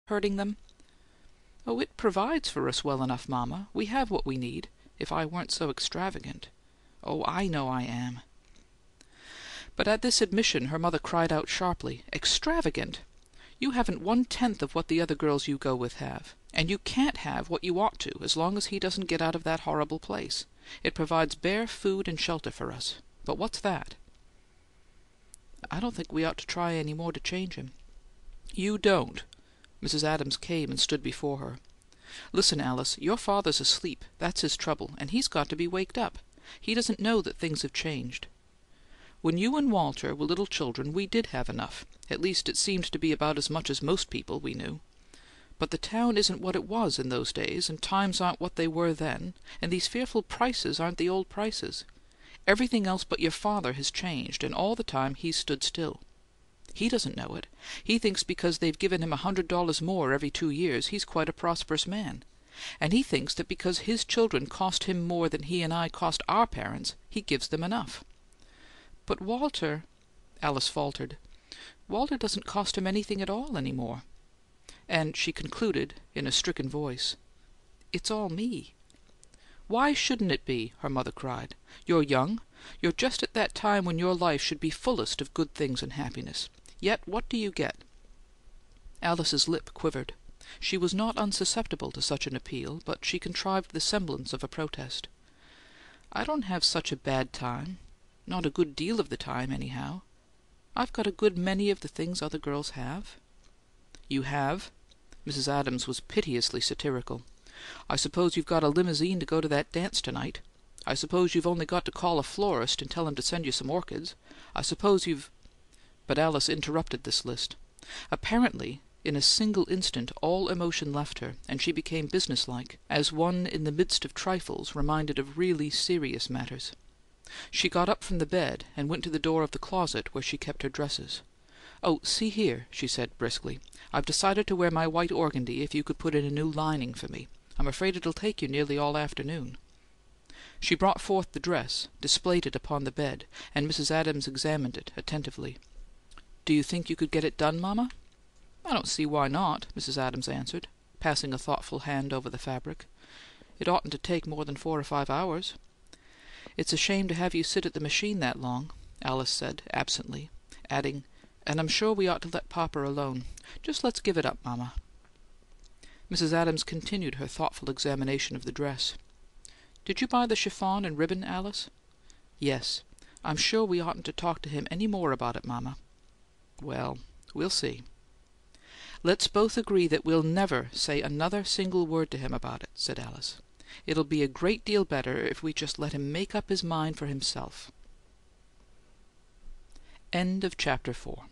hurting them?" "Oh, it provides for us well enough, Mama. We have what we need, if I weren't so extravagant." "Oh, I know I am." But at this admission her mother cried out sharply, "Extravagant! You haven't 1/10 of what the other girls you go with have. And you can't have what you ought to as long as he doesn't get out of that horrible place. It provides bare food and shelter for us. But what's that?" "I don't think we ought to try any more to change him." "You don't?" Mrs. Adams came and stood before her. "Listen, Alice, your father's asleep. That's his trouble, and he's got to be waked up. He doesn't know that things have changed. When you and Walter were little children we did have enough; at least it seemed to be about as much as most people we knew. But the town isn't what it was in those days, and times aren't what they were then, and these fearful prices aren't the old prices. Everything else but your father has changed, and all the time he's stood still. He doesn't know it. He thinks because they've given him $100 more every 2 years he's quite a prosperous man. And he thinks that because his children cost him more than he and I cost our parents, he gives them enough." "But Walter—" Alice faltered. "Walter doesn't cost him anything at all any more." And she concluded in a stricken voice, "It's all me." "Why shouldn't it be?" her mother cried. "You're young. You're just at that time when your life should be fullest of good things and happiness. Yet what do you get?" Alice's lip quivered. She was not unsusceptible to such an appeal, but she contrived the semblance of a protest. "I don't have such a bad time. Not a good deal of the time, anyhow. I've got a good many of the things other girls have." "You have?" Mrs. Adams was piteously satirical. "I suppose you've got a limousine to go to that dance to-night. I suppose you've only got to call a florist and tell him to send you some orchids. I suppose you've—" But Alice interrupted this list. Apparently, in a single instant all emotion left her, and she became businesslike, as one in the midst of trifles reminded of really serious matters. She got up from the bed and went to the door of the closet where she kept her dresses. "Oh, see here," she said, briskly. "I've decided to wear my white organdie if you could put in a new lining for me. I'm afraid it'll take you nearly all afternoon." She brought forth the dress, displayed it upon the bed, and Mrs. Adams examined it attentively. "Do you think you could get it done, Mama?" "I don't see why not," Mrs. Adams answered, passing a thoughtful hand over the fabric. "It oughtn't to take more than 4 or 5 hours." "It's a shame to have you sit at the machine that long," Alice said, absently, adding, "and I'm sure we ought to let Papa alone. Just let's give it up, Mama." Mrs. Adams continued her thoughtful examination of the dress. "Did you buy the chiffon and ribbon, Alice?" "Yes. I'm sure we oughtn't to talk to him any more about it, Mama." "Well, we'll see." "Let's both agree that we'll never say another single word to him about it," said Alice. "It'll be a great deal better if we just let him make up his mind for himself." End of Chapter 4.